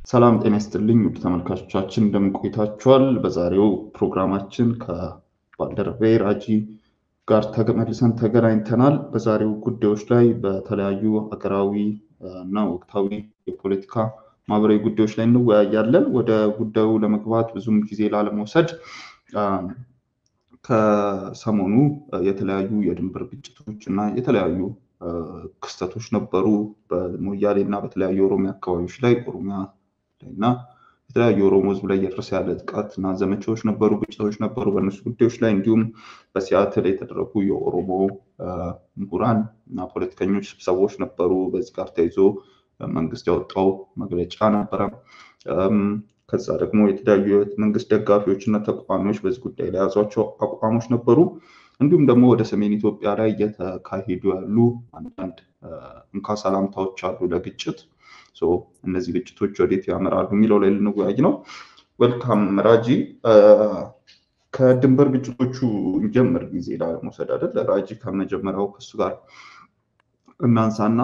ሰላም ጤና ይስጥልኝ ውድ ተመልካቾቻችን እንደምን ቆይታችኋል? በዛሬው ፕሮግራማችን ከባልደረባዬ ራጂ ጋር መልሰን ተገናኝተናል። በዛሬው ጉዳዮች ላይ በተለያዩ ሀገራዊ እና ወቅታዊ የፖለቲካ ማህበራዊ ጉዳዮች ላይ እንወያያለን። ወደ ጉዳዩ ለመግባት ብዙም ጊዜ ላለመውሰድ ከሰሞኑ የተለያዩ የድንበር ግጭቶች እና የተለያዩ ክስተቶች ነበሩ በሞያሌ እና በተለያዩ የኦሮሚያ አካባቢዎች ላይ እና የተለያዩ የኦሮሞ ህዝብ ላይ እየደረሰ ያለ ጥቃት እና ዘመቻዎች ነበሩ፣ ግጭቶች ነበሩ። በእነሱ ጉዳዮች ላይ እንዲሁም በሲያትል የተደረጉ የኦሮሞ ምሁራን እና ፖለቲከኞች ስብሰባዎች ነበሩ። በዚህ ጋር ተይዞ መንግስት ያወጣው መግለጫ ነበረ። ከዛ ደግሞ የተለያዩ መንግስት ደጋፊዎች እና ተቃዋሚዎች በዚህ ጉዳይ ላይ የያዟቸው አቋሞች ነበሩ። እንዲሁም ደግሞ ወደ ሰሜን ኢትዮጵያ ላይ እየተካሄዱ ያሉ አንዳንድ እንካ ሰላምታዎች አሉ ለግጭት። እነዚህ ግጭቶች ወዴት ያመራሉ የሚለው ላይ ልንወያይ ነው። ወልካም ራጂ። ከድንበር ግጭቶቹ እንጀምር ጊዜ ላለመውሰድ አይደል? ራጂ ከመጀመሪያው ከሱ ጋር እናንሳና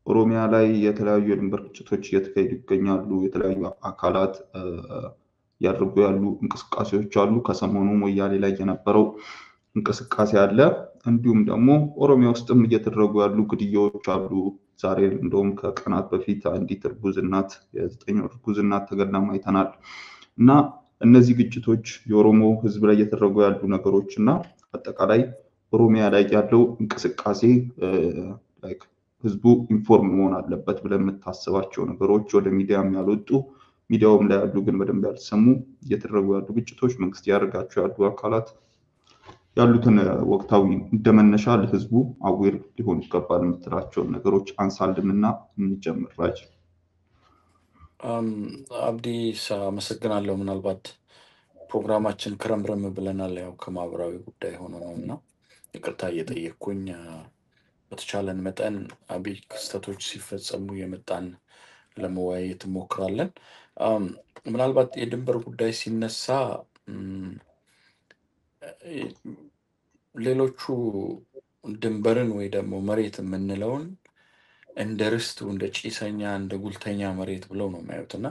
ኦሮሚያ ላይ የተለያዩ የድንበር ግጭቶች እየተካሄዱ ይገኛሉ። የተለያዩ አካላት ያደርጉ ያሉ እንቅስቃሴዎች አሉ። ከሰሞኑ ሞያሌ ላይ የነበረው እንቅስቃሴ አለ። እንዲሁም ደግሞ ኦሮሚያ ውስጥም እየተደረጉ ያሉ ግድያዎች አሉ። ዛሬ እንደውም ከቀናት በፊት አንዲት እርጉዝ እናት የ9 ወር እርጉዝ እናት ተገድላም አይተናል። እና እነዚህ ግጭቶች የኦሮሞ ህዝብ ላይ እየተደረጉ ያሉ ነገሮች እና አጠቃላይ ኦሮሚያ ላይ ያለው እንቅስቃሴ ህዝቡ ኢንፎርም መሆን አለበት ብለን የምታስባቸው ነገሮች ወደ ሚዲያም ያልወጡ ሚዲያውም ላይ ያሉ ግን በደንብ ያልተሰሙ እየተደረጉ ያሉ ግጭቶች መንግስት ያደርጋቸው ያሉ አካላት ያሉትን ወቅታዊ እንደመነሻ ለህዝቡ አዌር ሊሆን ይገባል የምትላቸውን ነገሮች አንሳልንና እንጀምር። ራጅ። አብዲ አመሰግናለሁ። ምናልባት ፕሮግራማችን ክረምረም ብለናል፣ ያው ከማህበራዊ ጉዳይ ሆኖ ነው እና ይቅርታ እየጠየቅኩኝ በተቻለን መጠን አብይ ክስተቶች ሲፈጸሙ የመጣን ለመወያየት እንሞክራለን። ምናልባት የድንበር ጉዳይ ሲነሳ ሌሎቹ ድንበርን ወይ ደግሞ መሬት የምንለውን እንደ ርስቱ እንደ ጭሰኛ እንደ ጉልተኛ መሬት ብለው ነው የሚያዩት እና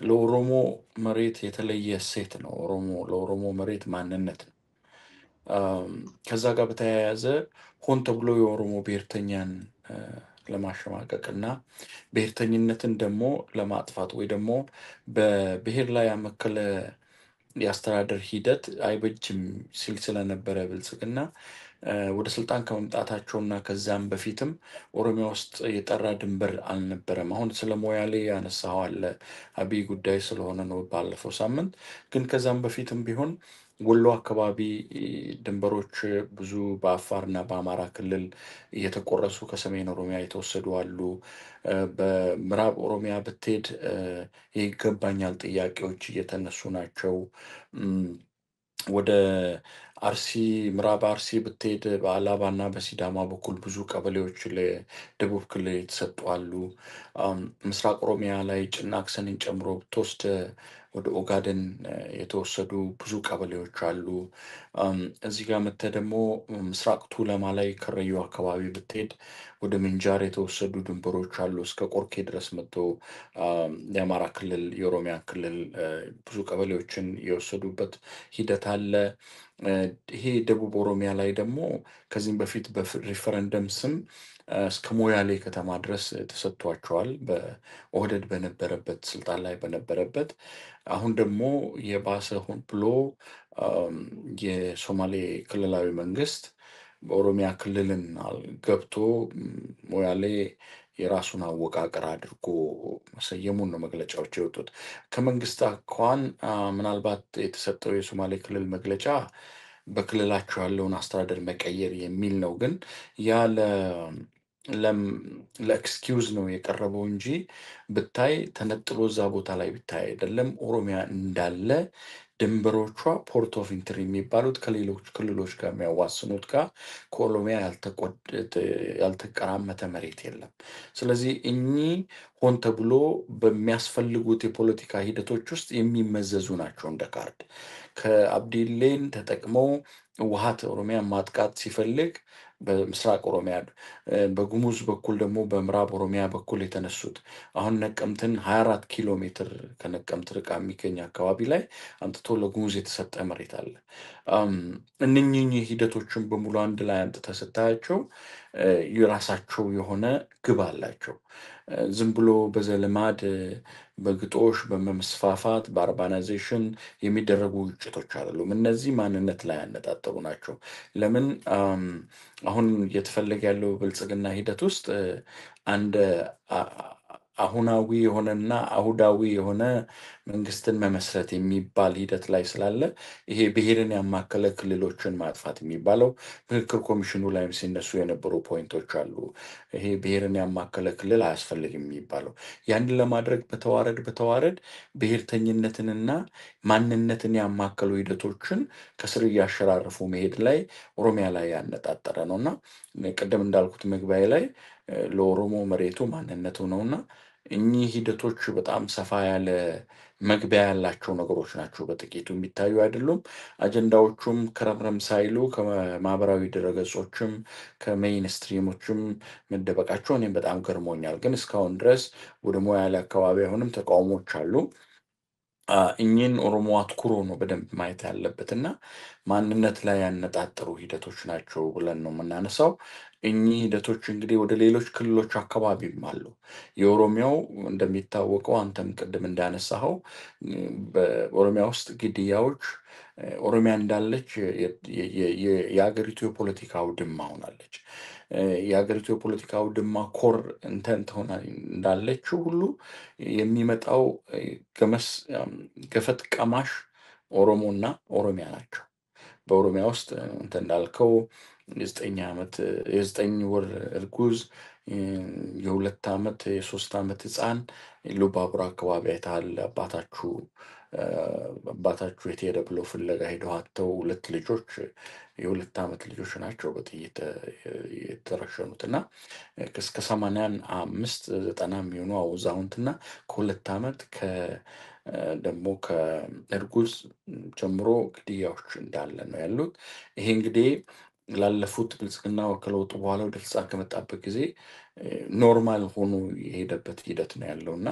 ለኦሮሞ መሬት የተለየ እሴት ነው። ለኦሮሞ መሬት ማንነት ነው። ከዛ ጋር በተያያዘ ሆን ተብሎ የኦሮሞ ብሔርተኛን ለማሸማቀቅ እና ብሔርተኝነትን ደግሞ ለማጥፋት ወይ ደግሞ በብሔር ላይ ያመከለ የአስተዳደር ሂደት አይበጅም ሲል ስለነበረ ብልጽግና ወደ ስልጣን ከመምጣታቸውና ከዛም በፊትም ኦሮሚያ ውስጥ የጠራ ድንበር አልነበረም። አሁን ስለ ሞያሌ ያነሳው አለ አብይ ጉዳይ ስለሆነ ነው ባለፈው ሳምንት። ግን ከዛም በፊትም ቢሆን ወሎ አካባቢ ድንበሮች ብዙ በአፋርና በአማራ ክልል እየተቆረሱ ከሰሜን ኦሮሚያ የተወሰዱ አሉ። በምዕራብ ኦሮሚያ ብትሄድ ይገባኛል ጥያቄዎች እየተነሱ ናቸው። ወደ አርሲ ምዕራብ አርሲ ብትሄድ በአላባና በሲዳማ በኩል ብዙ ቀበሌዎች ለደቡብ ክልል የተሰጡ አሉ። ምስራቅ ኦሮሚያ ላይ ጭናክሰንን ጨምሮ ብትወስድ ወደ ኦጋደን የተወሰዱ ብዙ ቀበሌዎች አሉ። እዚህ ጋር መጥተህ ደግሞ ምስራቅ ቱለማ ላይ ከረዩ አካባቢ ብትሄድ ወደ ምንጃር የተወሰዱ ድንበሮች አሉ። እስከ ቆርኬ ድረስ መጥቶ የአማራ ክልል የኦሮሚያ ክልል ብዙ ቀበሌዎችን የወሰዱበት ሂደት አለ። ይሄ ደቡብ ኦሮሚያ ላይ ደግሞ ከዚህም በፊት በሪፈረንደም ስም እስከ ሞያሌ ከተማ ድረስ ተሰጥቷቸዋል በኦህደድ በነበረበት ስልጣን ላይ በነበረበት። አሁን ደግሞ የባሰ ሆን ብሎ የሶማሌ ክልላዊ መንግስት በኦሮሚያ ክልልን ገብቶ ሞያሌ የራሱን አወቃቀር አድርጎ መሰየሙን ነው መግለጫዎች የወጡት። ከመንግስት አኳኋን ምናልባት የተሰጠው የሶማሌ ክልል መግለጫ በክልላቸው ያለውን አስተዳደር መቀየር የሚል ነው። ግን ያ ለኤክስኪውዝ ነው የቀረበው እንጂ ብታይ ተነጥሎ እዛ ቦታ ላይ ብታይ አይደለም። ኦሮሚያ እንዳለ ድንበሮቿ ፖርት ኦፍ ኢንትሪ የሚባሉት ከሌሎች ክልሎች ጋር የሚያዋስኑት ጋር ከኦሮሚያ ያልተቀራመተ መሬት የለም። ስለዚህ እኚህ ሆን ተብሎ በሚያስፈልጉት የፖለቲካ ሂደቶች ውስጥ የሚመዘዙ ናቸው። እንደ ካርድ ከአብዲሌን ተጠቅመው ውሃት ኦሮሚያን ማጥቃት ሲፈልግ በምስራቅ ኦሮሚያ በጉሙዝ በኩል ደግሞ በምዕራብ ኦሮሚያ በኩል የተነሱት አሁን ነቀምትን 24 ኪሎ ሜትር ከነቀምት ርቃ የሚገኝ አካባቢ ላይ አምጥቶ ለጉሙዝ የተሰጠ መሬት አለ። እነኚህ ሂደቶችን በሙሉ አንድ ላይ አምጥተህ ስታያቸው የራሳቸው የሆነ ግብ አላቸው። ዝም ብሎ በዘልማድ በግጦሽ በመስፋፋት በአርባናይዜሽን የሚደረጉ ግጭቶች አይደሉም። እነዚህ ማንነት ላይ ያነጣጠሩ ናቸው። ለምን አሁን እየተፈለገ ያለው ብልጽግና ሂደት ውስጥ አንድ አሁናዊ የሆነና አሁዳዊ የሆነ መንግስትን መመስረት የሚባል ሂደት ላይ ስላለ ይሄ ብሔርን ያማከለ ክልሎችን ማጥፋት የሚባለው ምክክር ኮሚሽኑ ላይም ሲነሱ የነበሩ ፖይንቶች አሉ። ይሄ ብሔርን ያማከለ ክልል አያስፈልግም የሚባለው ያንን ለማድረግ በተዋረድ ብሔርተኝነትንና ማንነትን ያማከሉ ሂደቶችን ከስር እያሸራረፉ መሄድ ላይ ኦሮሚያ ላይ ያነጣጠረ ነው እና ቅድም እንዳልኩት መግቢያ ላይ ለኦሮሞ መሬቱ ማንነቱ ነውና እኚህ ሂደቶች በጣም ሰፋ ያለ መግቢያ ያላቸው ነገሮች ናቸው። በጥቂቱ የሚታዩ አይደሉም። አጀንዳዎቹም ከረምረም ሳይሉ ከማህበራዊ ድረገጾችም ከሜይንስትሪሞችም መደበቃቸው እኔም በጣም ገርሞኛል። ግን እስካሁን ድረስ ወደ ሞያሌ አካባቢ አሁንም ተቃውሞች አሉ። እኚህን ኦሮሞ አትኩሮ ነው በደንብ ማየት ያለበት እና ማንነት ላይ ያነጣጠሩ ሂደቶች ናቸው ብለን ነው የምናነሳው። እኚህ ሂደቶች እንግዲህ ወደ ሌሎች ክልሎች አካባቢም አሉ። የኦሮሚያው እንደሚታወቀው አንተም ቅድም እንዳነሳኸው በኦሮሚያ ውስጥ ግድያዎች ኦሮሚያ እንዳለች የሀገሪቱ የፖለቲካ አውድማ ሆናለች። የሀገሪቱ የፖለቲካ አውድማ ኮር እንትን ትሆና እንዳለችው ሁሉ የሚመጣው ገፈት ቀማሽ ኦሮሞና ኦሮሚያ ናቸው። በኦሮሚያ ውስጥ እንትን እንዳልከው የዘጠኝ ወር እርጉዝ የ2 ዓመት የ3 ዓመት ህፃን ኢሉባቡር አካባቢ አይተሃል። አባታችሁ የት ሄደ ብለው ፍለጋ ሄደው አጥተው 2 ልጆች የ2 ዓመት ልጆች ናቸው በጥይት የተረሸኑት እና እስከ 85 90 የሚሆኑ አዛውንትና ከ2 ዓመት ደግሞ ከእርጉዝ ጀምሮ ግድያዎች እንዳለ ነው ያሉት። ይሄ እንግዲህ ላለፉት ብልጽግና ከለውጡ በኋላ ወደ ስልጣን ከመጣበት ጊዜ ኖርማል ሆኖ የሄደበት ሂደት ነው ያለው እና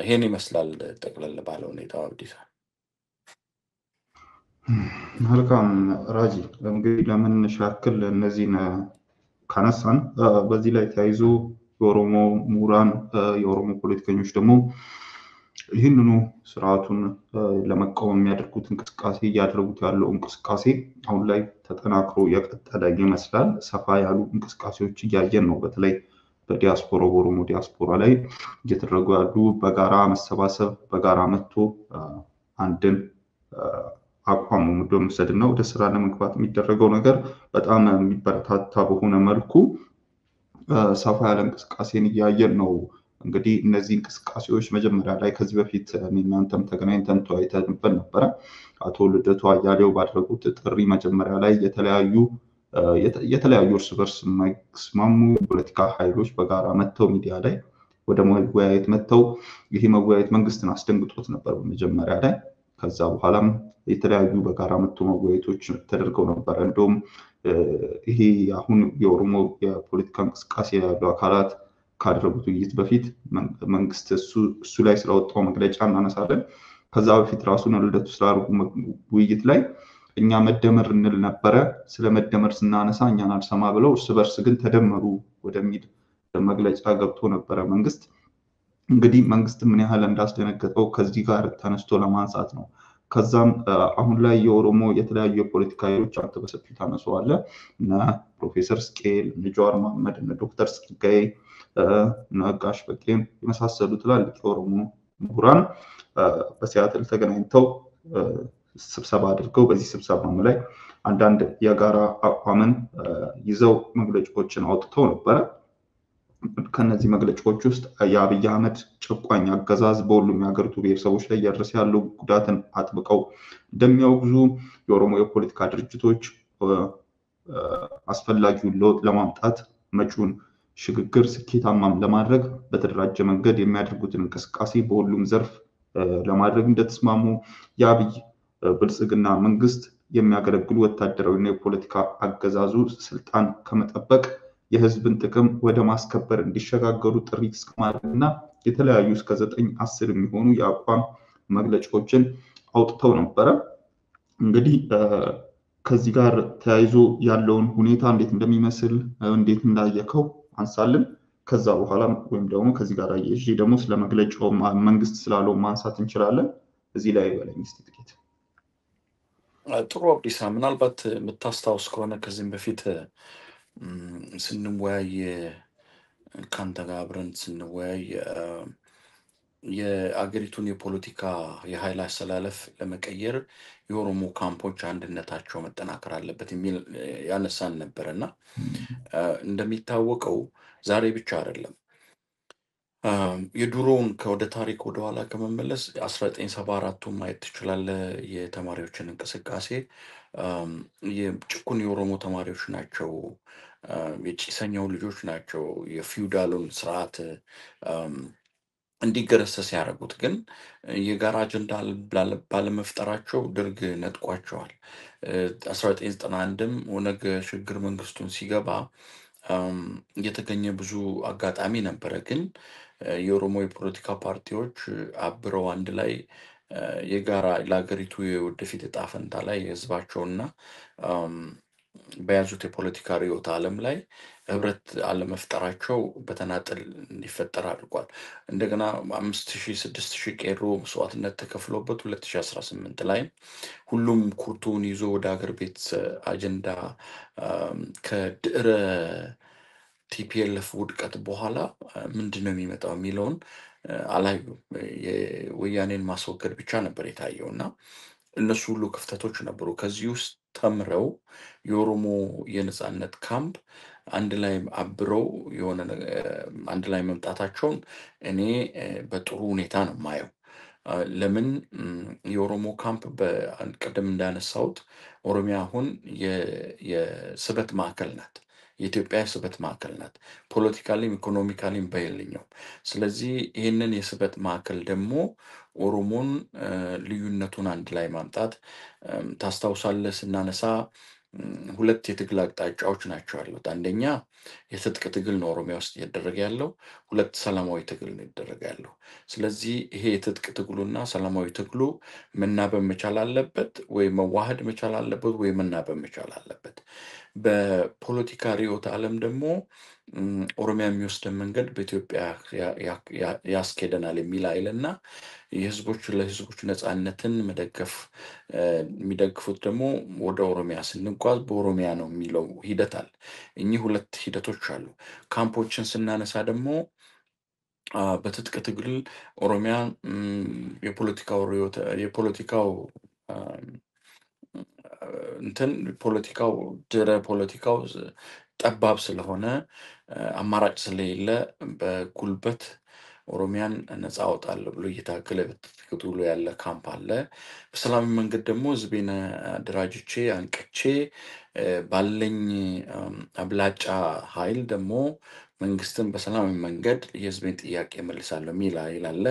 ይሄን ይመስላል ጠቅለል ባለ ሁኔታ። አብዲሳ መልካም ራጂ፣ እንግዲህ ለመነሻ ያክል እነዚህን ካነሳን በዚህ ላይ ተያይዞ የኦሮሞ ምሁራን የኦሮሞ ፖለቲከኞች ደግሞ ይህንኑ ስርዓቱን ለመቃወም የሚያደርጉት እንቅስቃሴ እያደረጉት ያለው እንቅስቃሴ አሁን ላይ ተጠናክሮ የቀጠለ ይመስላል። ሰፋ ያሉ እንቅስቃሴዎች እያየን ነው። በተለይ በዲያስፖራ በኦሮሞ ዲያስፖራ ላይ እየተደረጉ ያሉ በጋራ መሰባሰብ፣ በጋራ መጥቶ አንድን አቋም መውሰድ እና ወደ ስራ ለመግባት የሚደረገው ነገር በጣም የሚበረታታ በሆነ መልኩ ሰፋ ያለ እንቅስቃሴን እያየን ነው። እንግዲህ እነዚህ እንቅስቃሴዎች መጀመሪያ ላይ ከዚህ በፊት እናንተም ተገናኝተን ተወያይተንበት ነበረ። አቶ ልደቱ አያሌው ባደረጉት ጥሪ መጀመሪያ ላይ የተለያዩ እርስ በርስ የማይስማሙ የፖለቲካ ኃይሎች በጋራ መጥተው ሚዲያ ላይ ወደ መወያየት መጥተው ይሄ መወያየት መንግስትን አስደንግጦት ነበር በመጀመሪያ ላይ። ከዛ በኋላም የተለያዩ በጋራ መጥቶ መወያየቶች ተደርገው ነበረ። እንደውም ይሄ አሁን የኦሮሞ የፖለቲካ እንቅስቃሴ ያሉ አካላት ካደረጉት ውይይት በፊት መንግስት እሱ ላይ ስለወጣው መግለጫ እናነሳለን። ከዛ በፊት ራሱን ልደቱ ስላደረጉ ውይይት ላይ እኛ መደመር እንል ነበረ፣ ስለ መደመር ስናነሳ እኛን አልሰማ ብለው እርስ በርስ ግን ተደመሩ ወደሚል መግለጫ ገብቶ ነበረ መንግስት። እንግዲህ መንግስት ምን ያህል እንዳስደነገጠው ከዚህ ጋር ተነስቶ ለማንሳት ነው። ከዛም አሁን ላይ የኦሮሞ የተለያዩ የፖለቲካ ኃይሎች አንተ በሰፊው ታነሳዋለህ እና ፕሮፌሰር ስቅኤል፣ ጀዋር መሐመድ፣ ዶክተር ጸጋዬ፣ ነጋሽ በቄም የመሳሰሉ ትላልቅ የኦሮሞ ምሁራን በሲያትል ተገናኝተው ስብሰባ አድርገው በዚህ ስብሰባ ላይ አንዳንድ የጋራ አቋምን ይዘው መግለጫዎችን አውጥተው ነበረ። ከነዚህ መግለጫዎች ውስጥ የአብይ አህመድ ጨቋኝ አገዛዝ በሁሉም የሀገሪቱ ብሔረሰቦች ላይ እያደረሰ ያለው ጉዳትን አጥብቀው እንደሚያወግዙ፣ የኦሮሞ የፖለቲካ ድርጅቶች አስፈላጊውን ለውጥ ለማምጣት መጪውን ሽግግር ስኬታማም ለማድረግ በተደራጀ መንገድ የሚያደርጉትን እንቅስቃሴ በሁሉም ዘርፍ ለማድረግ እንደተስማሙ፣ የአብይ ብልጽግና መንግስት የሚያገለግሉ ወታደራዊና የፖለቲካ አገዛዙ ስልጣን ከመጠበቅ የህዝብን ጥቅም ወደ ማስከበር እንዲሸጋገሩ ጥሪ እስከማድረግና የተለያዩ እስከ 9-10 የሚሆኑ የአቋም መግለጫዎችን አውጥተው ነበረ። እንግዲህ ከዚህ ጋር ተያይዞ ያለውን ሁኔታ እንዴት እንደሚመስል እንዴት እንዳየከው አንሳልን። ከዛ በኋላ ወይም ደግሞ ከዚህ ጋር አያይዤ ደግሞ ስለ መግለጫው መንግስት ስላለው ማንሳት እንችላለን። እዚህ ላይ በለኝ እስኪ ጥቂት። ጥሩ አብዲሳ፣ ምናልባት የምታስታውስ ከሆነ ከዚህም በፊት ስንወያይ ከአንተ ጋር አብረን ስንወያይ የአገሪቱን የፖለቲካ የኃይል አሰላለፍ ለመቀየር የኦሮሞ ካምፖች አንድነታቸው መጠናከር አለበት የሚል ያነሳን ነበረ እና እንደሚታወቀው ዛሬ ብቻ አይደለም የድሮውን ከወደ ታሪክ ወደኋላ ከመመለስ 1974ቱን ማየት ትችላለህ። የተማሪዎችን እንቅስቃሴ የጭቁን የኦሮሞ ተማሪዎች ናቸው፣ የጭሰኛው ልጆች ናቸው የፊውዳሉን ስርዓት እንዲገረሰስ ያደረጉት። ግን የጋራ አጀንዳ ባለመፍጠራቸው ደርግ ነጥቋቸዋል። 1991ም ኦነግ ሽግግር መንግስቱን ሲገባ የተገኘ ብዙ አጋጣሚ ነበረ። ግን የኦሮሞ የፖለቲካ ፓርቲዎች አብረው አንድ ላይ የጋራ ለሀገሪቱ የወደፊት እጣ ፈንታ ላይ የህዝባቸውና በያዙት የፖለቲካ ርዕዮተ ዓለም ላይ ህብረት አለመፍጠራቸው በተናጠል እንዲፈጠር አድርጓል። እንደገና 5000-6000 ቄሮ መስዋዕትነት ተከፍሎበት 2018 ላይ ሁሉም ኩርቱን ይዞ ወደ ሀገር ቤት አጀንዳ ከድዕረ ቲፒኤልኤፍ ውድቀት በኋላ ምንድን ነው የሚመጣው የሚለውን አላዩም። የወያኔን ማስወገድ ብቻ ነበር የታየው እና እነሱ ሁሉ ክፍተቶች ነበሩ። ከዚህ ውስጥ ተምረው የኦሮሞ የነጻነት ካምፕ አንድ ላይ አብረው የሆነ አንድ ላይ መምጣታቸውን እኔ በጥሩ ሁኔታ ነው የማየው። ለምን የኦሮሞ ካምፕ በቅድም እንዳነሳሁት ኦሮሚያ አሁን የስበት ማዕከል ናት። የኢትዮጵያ የስበት ማዕከል ናት፣ ፖለቲካሊም ኢኮኖሚካሊም በይልኛው። ስለዚህ ይህንን የስበት ማዕከል ደግሞ ኦሮሞን ልዩነቱን አንድ ላይ ማምጣት ታስታውሳለህ፣ ስናነሳ ሁለት የትግል አቅጣጫዎች ናቸው ያሉት። አንደኛ የትጥቅ ትግል ነው ኦሮሚያ ውስጥ እየተደረገ ያለው፣ ሁለት ሰላማዊ ትግል ነው እየተደረገ ያለው። ስለዚህ ይሄ የትጥቅ ትግሉና ሰላማዊ ትግሉ መናበብ መቻል አለበት፣ ወይ መዋሃድ መቻል አለበት፣ ወይ መናበብ መቻል አለበት። በፖለቲካ ርዕዮተ ዓለም ደግሞ ኦሮሚያ የሚወስደን መንገድ በኢትዮጵያ ያስኬደናል የሚል ኃይልና ለህዝቦች ነፃነትን መደገፍ የሚደግፉት ደግሞ ወደ ኦሮሚያ ስንጓዝ በኦሮሚያ ነው የሚለው ሂደት አለ። እኚህ ሁለት ሂደቶች አሉ። ካምፖችን ስናነሳ ደግሞ በትጥቅ ትግል ኦሮሚያ የፖለቲካው ድረ ፖለቲካው ጠባብ ስለሆነ አማራጭ ስለሌለ በጉልበት ኦሮሚያን ነፃ አወጣለሁ ብሎ እየታገለ በትጥቅ ያለ ካምፕ አለ። በሰላማዊ መንገድ ደግሞ ህዝቤን አደራጅቼ አንቅቼ ባለኝ አብላጫ ኃይል ደግሞ መንግስትን በሰላማዊ መንገድ የህዝቤን ጥያቄ መልሳለሁ የሚል ኃይል አለ።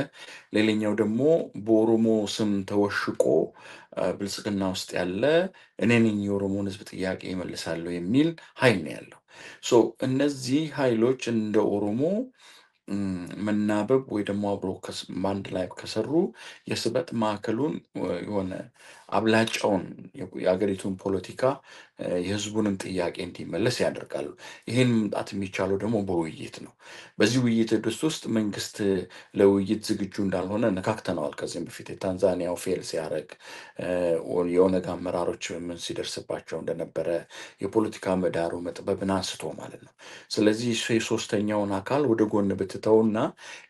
ሌላኛው ደግሞ በኦሮሞ ስም ተወሽቆ ብልጽግና ውስጥ ያለ እኔ ነኝ የኦሮሞን ህዝብ ጥያቄ መልሳለሁ የሚል ኃይል ነው ያለው። እነዚህ ኃይሎች እንደ ኦሮሞ መናበብ ወይ ደግሞ አብሮ በአንድ ላይ ከሰሩ የስበት ማዕከሉን የሆነ አብላጫውን የሀገሪቱን ፖለቲካ የህዝቡንም ጥያቄ እንዲመለስ ያደርጋሉ። ይህን መምጣት የሚቻለው ደግሞ በውይይት ነው። በዚህ ውይይት ውስጥ መንግስት ለውይይት ዝግጁ እንዳልሆነ ነካክተነዋል። ከዚህም በፊት የታንዛኒያው ፌል ሲያደርግ የኦነግ አመራሮች ምን ሲደርስባቸው እንደነበረ የፖለቲካ ምህዳሩ መጥበብን አንስቶ ማለት ነው። ስለዚህ የሶስተኛውን አካል ወደ ጎን ብትተውና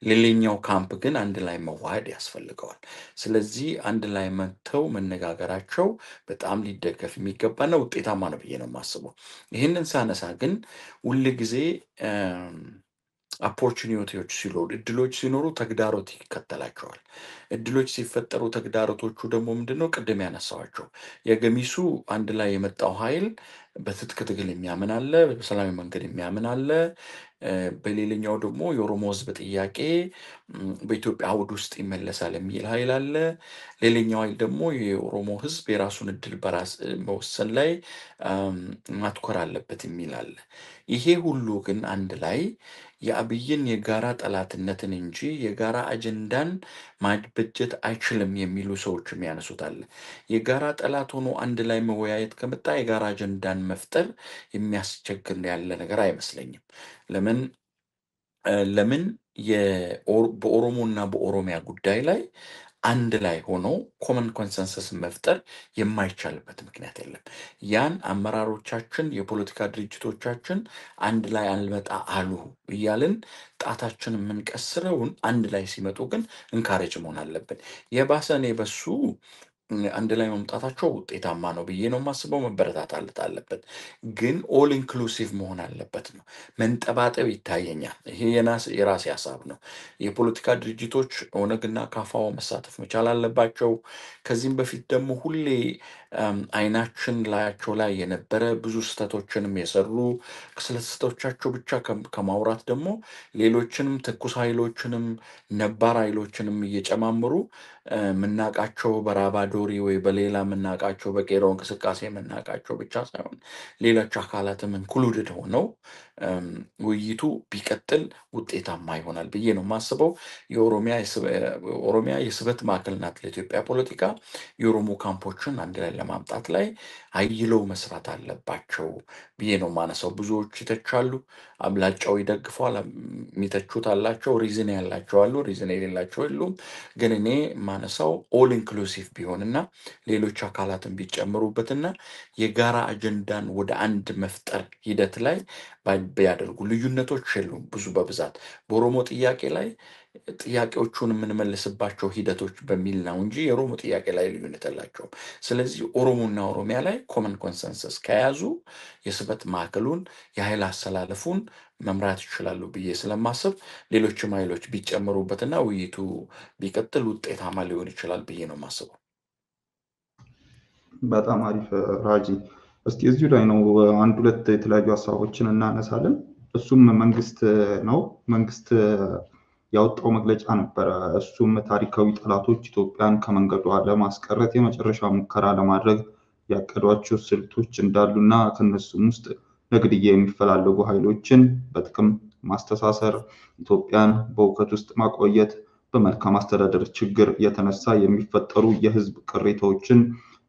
ሌላኛው ካምፕ ግን አንድ ላይ መዋሃድ ያስፈልገዋል። ስለዚህ አንድ ላይ መጥተው መነጋገራቸው በጣም ሊደገፍ የሚገባና ውጤታማ ነው ብዬ ነው የማስበው። ይህንን ሳነሳ ግን ሁል ጊዜ ኦፖርቹኒቲዎች ሲኖሩ እድሎች ሲኖሩ ተግዳሮት ይከተላቸዋል። እድሎች ሲፈጠሩ ተግዳሮቶቹ ደግሞ ምንድነው? ቅድም ያነሳዋቸው የገሚሱ አንድ ላይ የመጣው ኃይል በትጥቅ ትግል የሚያምን አለ፣ በሰላማዊ መንገድ የሚያምን አለ። በሌላኛው ደግሞ የኦሮሞ ህዝብ ጥያቄ በኢትዮጵያ አውድ ውስጥ ይመለሳል የሚል ኃይል አለ። ሌላኛው ኃይል ደግሞ የኦሮሞ ህዝብ የራሱን እድል በራስ መወሰን ላይ ማትኮር አለበት የሚል አለ። ይሄ ሁሉ ግን አንድ ላይ የአብይን የጋራ ጠላትነትን እንጂ የጋራ አጀንዳን ማበጀት አይችልም የሚሉ ሰዎችም ያነሱታል። የጋራ ጠላት ሆኖ አንድ ላይ መወያየት ከመጣ የጋራ አጀንዳን መፍጠር የሚያስቸግር ያለ ነገር አይመስለኝም። ለምን ለምን በኦሮሞና በኦሮሚያ ጉዳይ ላይ አንድ ላይ ሆኖ ኮመን ኮንሰንሰስ መፍጠር የማይቻልበት ምክንያት የለም። ያን አመራሮቻችን፣ የፖለቲካ ድርጅቶቻችን አንድ ላይ አልመጣ አሉ እያልን ጣታችን የምንቀስረውን አንድ ላይ ሲመጡ ግን እንካሬጅ መሆን አለብን። የባሰ እኔ በሱ አንድ ላይ መምጣታቸው ውጤታማ ነው ብዬ ነው የማስበው። መበረታታት አለበት፣ ግን ኦል ኢንክሉሲቭ መሆን አለበት ነው። መንጠባጠብ ይታየኛል። ይሄ የራሴ ሀሳብ ነው። የፖለቲካ ድርጅቶች ኦነግና ካፋው መሳተፍ መቻል አለባቸው። ከዚህም በፊት ደግሞ ሁሌ አይናችን ላያቸው ላይ የነበረ ብዙ ስህተቶችንም የሰሩ ስለ ስህተቶቻቸው ብቻ ከማውራት ደግሞ ሌሎችንም ትኩስ ኃይሎችንም ነባር ኃይሎችንም እየጨማምሩ የምናውቃቸው በራባዶሪ ወይ በሌላ የምናውቃቸው በቄሮ እንቅስቃሴ የምናውቃቸው ብቻ ሳይሆን ሌሎች አካላትም ኢንክሉድድ ሆነው ውይይቱ ቢቀጥል ውጤታማ ይሆናል ብዬ ነው የማስበው። ኦሮሚያ የስበት ማዕከል ናት ለኢትዮጵያ ፖለቲካ። የኦሮሞ ካምፖችን አንድ ላይ ለማምጣት ላይ አይለው መስራት አለባቸው ብዬ ነው የማነሳው። ብዙዎች ይተቻሉ፣ አብላጫው ይደግፈዋል፣ የሚተቹት አላቸው፣ ሪዝን ያላቸው አሉ፣ ሪዝን የሌላቸው የሉም። ግን እኔ ማነሳው ኦል ኢንክሉሲቭ ቢሆንና ሌሎች አካላትን ቢጨምሩበትና የጋራ አጀንዳን ወደ አንድ መፍጠር ሂደት ላይ ቢያደርጉ። ልዩነቶች የሉም ብዙ በብዛት በኦሮሞ ጥያቄ ላይ ጥያቄዎቹን የምንመልስባቸው ሂደቶች በሚል ነው እንጂ የኦሮሞ ጥያቄ ላይ ልዩነት የላቸውም። ስለዚህ ኦሮሞና ኦሮሚያ ላይ ኮመን ኮንሰንሰስ ከያዙ የስበት ማዕከሉን የኃይል አሰላለፉን መምራት ይችላሉ ብዬ ስለማስብ ሌሎችም ኃይሎች ቢጨምሩበትና ውይይቱ ቢቀጥል ውጤታማ ሊሆን ይችላል ብዬ ነው የማስበው። በጣም አሪፍ ራጂ። እስቲ እዚሁ ላይ ነው አንድ ሁለት የተለያዩ ሀሳቦችን እናነሳለን። እሱም መንግስት ነው። መንግስት ያወጣው መግለጫ ነበረ። እሱም ታሪካዊ ጠላቶች ኢትዮጵያን ከመንገዷ ለማስቀረት የመጨረሻ ሙከራ ለማድረግ ያቀዷቸው ስልቶች እንዳሉና ከነሱም ውስጥ ለግድያ የሚፈላለጉ ኃይሎችን በጥቅም ማስተሳሰር፣ ኢትዮጵያን በእውከት ውስጥ ማቆየት፣ በመልካም አስተዳደር ችግር የተነሳ የሚፈጠሩ የህዝብ ቅሬታዎችን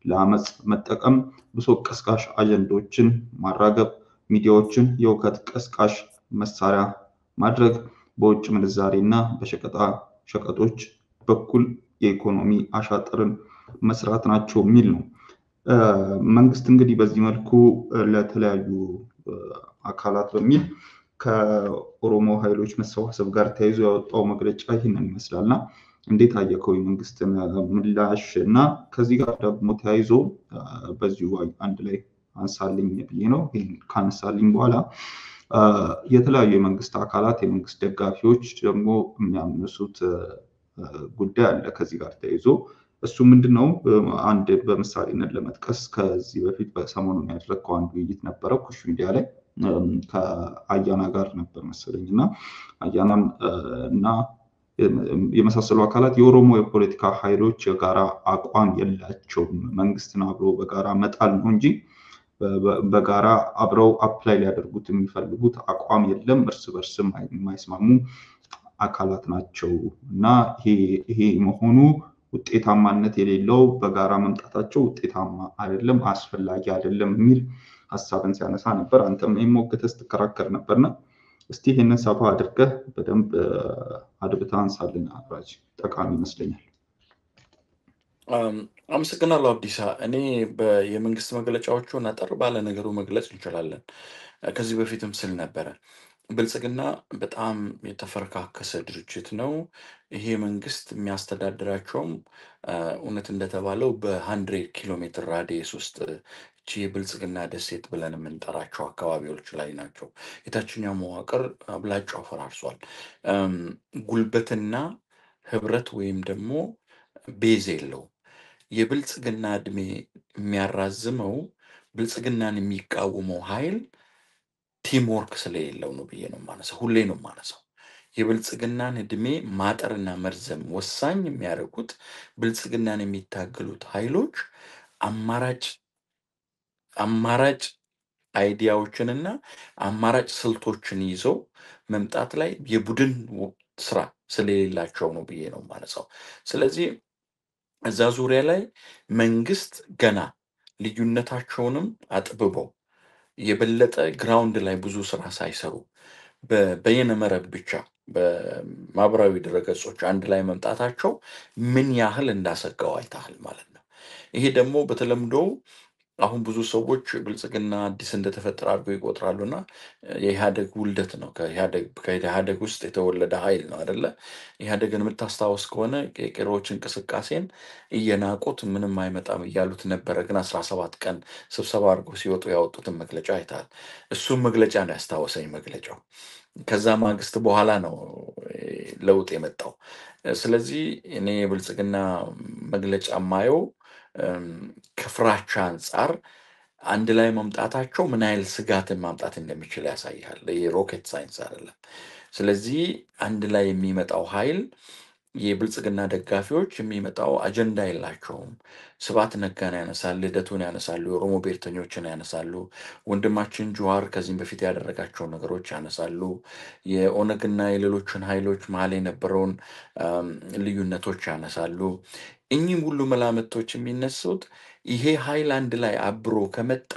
ለአመፅ መጠቀም፣ ብሶት ቀስቃሽ አጀንዳዎችን ማራገብ፣ ሚዲያዎችን የእውከት ቀስቃሽ መሳሪያ ማድረግ፣ በውጭ ምንዛሬ እና በሸቀጣ ሸቀጦች በኩል የኢኮኖሚ አሻጥርን መስራት ናቸው የሚል ነው። መንግስት እንግዲህ በዚህ መልኩ ለተለያዩ አካላት በሚል ከኦሮሞ ኃይሎች መሰባሰብ ጋር ተያይዞ ያወጣው መግለጫ ይህንን ይመስላልና እንዴት አየከው የመንግስትን ምላሽ? እና ከዚህ ጋር ደግሞ ተያይዞ በዚሁ አንድ ላይ አንሳልኝ ብዬ ነው። ይህን ካነሳልኝ በኋላ የተለያዩ የመንግስት አካላት የመንግስት ደጋፊዎች ደግሞ የሚያነሱት ጉዳይ አለ ከዚህ ጋር ተያይዞ። እሱ ምንድን ነው? አንድ በምሳሌነት ለመጥቀስ ከዚህ በፊት በሰሞኑን ያደረግከው አንድ ውይይት ነበረ ኩሽ ሚዲያ ላይ ከአያና ጋር ነበር መሰለኝ እና አያናን እና የመሳሰሉ አካላት የኦሮሞ የፖለቲካ ኃይሎች የጋራ አቋም የላቸውም፣ መንግስትን አብሮ በጋራ መጣል ነው እንጂ በጋራ አብረው አፕላይ ሊያደርጉት የሚፈልጉት አቋም የለም፣ እርስ በርስም የማይስማሙ አካላት ናቸው እና ይሄ መሆኑ ውጤታማነት የሌለው፣ በጋራ መምጣታቸው ውጤታማ አይደለም፣ አስፈላጊ አይደለም የሚል ሀሳብን ሲያነሳ ነበር። አንተም ሞግተህ ስትከራከር ነበርና እስቲ ይህንን ሰፋ አድርገህ በደንብ አድብተህ አንሳልን ራጂ፣ ጠቃሚ ይመስለኛል። አመሰግናለሁ አብዲሳ። እኔ የመንግስት መግለጫዎቹን አጠር ባለ ነገሩ መግለጽ እንችላለን። ከዚህ በፊትም ስል ነበረ ብልጽግና በጣም የተፈረካከሰ ድርጅት ነው። ይሄ መንግስት የሚያስተዳድራቸውም እውነት እንደተባለው በ100 ኪሎ ሜትር ራዲየስ ውስጥ የብልጽግና ደሴት ብለን የምንጠራቸው አካባቢዎች ላይ ናቸው። የታችኛው መዋቅር አብላጫው ፈራርሷል። ጉልበትና ህብረት ወይም ደግሞ ቤዝ የለው። የብልጽግና እድሜ የሚያራዝመው ብልጽግናን የሚቃወመው ኃይል ቲም ወርክ ስለሌለው ነው ብዬ ነው የማነሳው። ሁሌ ነው የማነሳው። የብልጽግናን እድሜ ማጠርና መርዘም ወሳኝ የሚያደርጉት ብልጽግናን የሚታገሉት ኃይሎች አማራጭ አማራጭ አይዲያዎችንና አማራጭ ስልቶችን ይዘው መምጣት ላይ የቡድን ስራ ስለሌላቸው ነው ብዬ ነው የማነሳው። ስለዚህ እዛ ዙሪያ ላይ መንግስት ገና ልዩነታቸውንም አጥብበው የበለጠ ግራውንድ ላይ ብዙ ስራ ሳይሰሩ በበይነ መረብ ብቻ በማህበራዊ ድረገጾች አንድ ላይ መምጣታቸው ምን ያህል እንዳሰጋው አይተሃል ማለት ነው። ይሄ ደግሞ በተለምዶ አሁን ብዙ ሰዎች ብልጽግና አዲስ እንደተፈጠረ አድርገው ይቆጥራሉ እና የኢህአደግ ውልደት ነው። ከኢህአደግ ውስጥ የተወለደ ኃይል ነው አደለ? ኢህአደግን የምታስታውስ ከሆነ የቄሮዎች እንቅስቃሴን እየናቁት ምንም አይመጣም እያሉት ነበረ። ግን 17 ቀን ስብሰባ አድርገው ሲወጡ ያወጡትን መግለጫ አይተሃል። እሱም መግለጫ ነው ያስታወሰኝ መግለጫው። ከዛ ማግስት በኋላ ነው ለውጥ የመጣው። ስለዚህ እኔ የብልጽግና መግለጫ ማየው ከፍራቻ አንጻር አንድ ላይ መምጣታቸው ምን ያህል ስጋትን ማምጣት እንደሚችል ያሳያል። የሮኬት ሳይንስ አይደለም። ስለዚህ አንድ ላይ የሚመጣው ኃይል የብልጽግና ደጋፊዎች የሚመጣው አጀንዳ የላቸውም። ስብሐት ነጋን ያነሳል፣ ልደቱን ያነሳሉ፣ የኦሮሞ ብሔርተኞችን ያነሳሉ፣ ወንድማችን ጀዋር ከዚህም በፊት ያደረጋቸውን ነገሮች ያነሳሉ፣ የኦነግና የሌሎችን ኃይሎች መሀል የነበረውን ልዩነቶች ያነሳሉ። እኚህም ሁሉ መላምቶች የሚነሱት ይሄ ኃይል አንድ ላይ አብሮ ከመጣ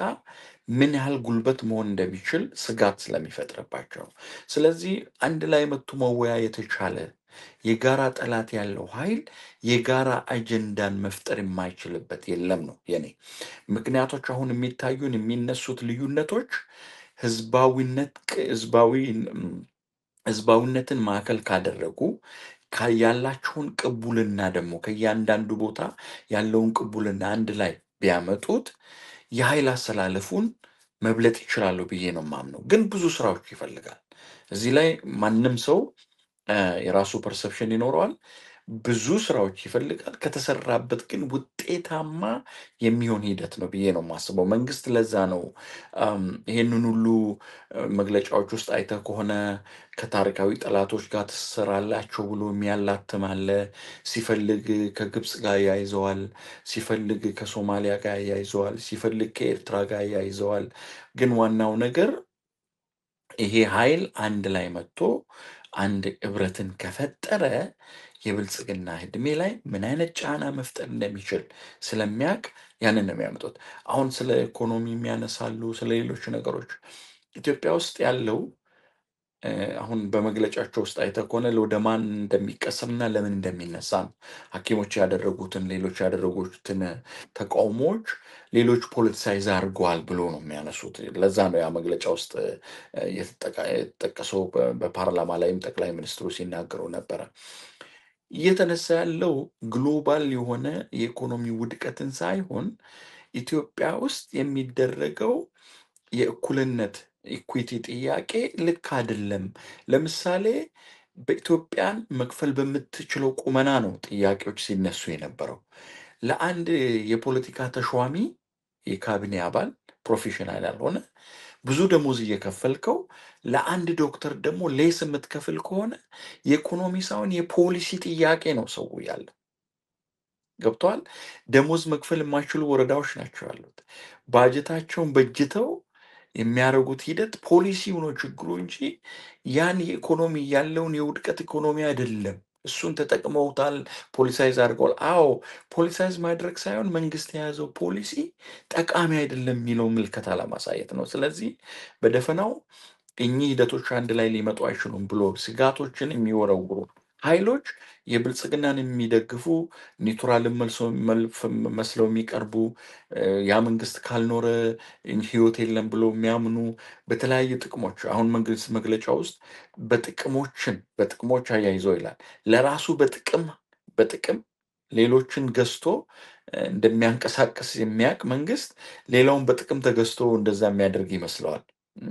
ምን ያህል ጉልበት መሆን እንደሚችል ስጋት ስለሚፈጥርባቸው ነው። ስለዚህ አንድ ላይ መጥቶ መወያየት የቻለ የጋራ ጠላት ያለው ኃይል የጋራ አጀንዳን መፍጠር የማይችልበት የለም ነው የኔ ምክንያቶች። አሁን የሚታዩን የሚነሱት ልዩነቶች ህዝባዊነትን ማዕከል ካደረጉ ያላቸውን ቅቡልና ደግሞ ከእያንዳንዱ ቦታ ያለውን ቅቡልና አንድ ላይ ቢያመጡት የኃይል አሰላለፉን መብለጥ ይችላሉ ብዬ ነው የማምነው። ግን ብዙ ስራዎች ይፈልጋል። እዚህ ላይ ማንም ሰው የራሱ ፐርሰፕሽን ይኖረዋል። ብዙ ስራዎች ይፈልጋል። ከተሰራበት ግን ውጤታማ የሚሆን ሂደት ነው ብዬ ነው የማስበው። መንግስት ለዛ ነው ይሄንን ሁሉ መግለጫዎች ውስጥ አይተህ ከሆነ ከታሪካዊ ጠላቶች ጋር ትሰራላቸው ብሎ የሚያላትም አለ። ሲፈልግ ከግብፅ ጋር ያይዘዋል፣ ሲፈልግ ከሶማሊያ ጋር ያይዘዋል፣ ሲፈልግ ከኤርትራ ጋር ያይዘዋል። ግን ዋናው ነገር ይሄ ኃይል አንድ ላይ መጥቶ አንድ ህብረትን ከፈጠረ የብልጽግና እድሜ ላይ ምን አይነት ጫና መፍጠር እንደሚችል ስለሚያውቅ ያንን ነው የሚያመጡት። አሁን ስለ ኢኮኖሚ የሚያነሳሉ፣ ስለ ሌሎች ነገሮች። ኢትዮጵያ ውስጥ ያለው አሁን በመግለጫቸው ውስጥ አይተህ ከሆነ ወደ ማን እንደሚቀስርና ለምን እንደሚነሳ ነው። ሐኪሞች ያደረጉትን ሌሎች ያደረጉትን ተቃውሞዎች ሌሎች ፖለቲሳይዝ አድርገዋል ብሎ ነው የሚያነሱት። ለዛ ነው ያ መግለጫ ውስጥ የተጠቀሰው። በፓርላማ ላይም ጠቅላይ ሚኒስትሩ ሲናገሩ ነበረ። እየተነሳ ያለው ግሎባል የሆነ የኢኮኖሚ ውድቀትን ሳይሆን ኢትዮጵያ ውስጥ የሚደረገው የእኩልነት ኢኩዊቲ ጥያቄ ልክ አይደለም። ለምሳሌ በኢትዮጵያን መክፈል በምትችለው ቁመና ነው ጥያቄዎች ሲነሱ የነበረው። ለአንድ የፖለቲካ ተሿሚ የካቢኔ አባል ፕሮፌሽናል ያልሆነ ብዙ ደሞዝ እየከፈልከው ለአንድ ዶክተር ደግሞ ሌስ የምትከፍል ከሆነ የኢኮኖሚ ሳይሆን የፖሊሲ ጥያቄ ነው ሰው ያለው። ገብተዋል። ደሞዝ መክፈል የማይችሉ ወረዳዎች ናቸው ያሉት። ባጀታቸውን በጅተው የሚያደርጉት ሂደት ፖሊሲ ሆኖ ችግሩ እንጂ ያን የኢኮኖሚ ያለውን የውድቀት ኢኮኖሚ አይደለም። እሱን ተጠቅመውታል፣ ፖሊሳይዝ አድርገዋል። አዎ ፖሊሳይዝ ማድረግ ሳይሆን መንግስት የያዘው ፖሊሲ ጠቃሚ አይደለም የሚለው ምልከታ ለማሳየት ነው። ስለዚህ በደፈናው እኚህ ሂደቶች አንድ ላይ ሊመጡ አይችሉም ብሎ ስጋቶችን የሚወረውሩ ኃይሎች የብልጽግናን የሚደግፉ ኒውትራልን መስለው የሚቀርቡ ያ መንግስት ካልኖረ ህይወት የለም ብሎ የሚያምኑ በተለያዩ ጥቅሞች አሁን መንግስት መግለጫ ውስጥ በጥቅሞች አያይዘው ይላል። ለራሱ በጥቅም ሌሎችን ገዝቶ እንደሚያንቀሳቅስ የሚያውቅ መንግስት ሌላውን በጥቅም ተገዝቶ እንደዛ የሚያደርግ ይመስለዋል።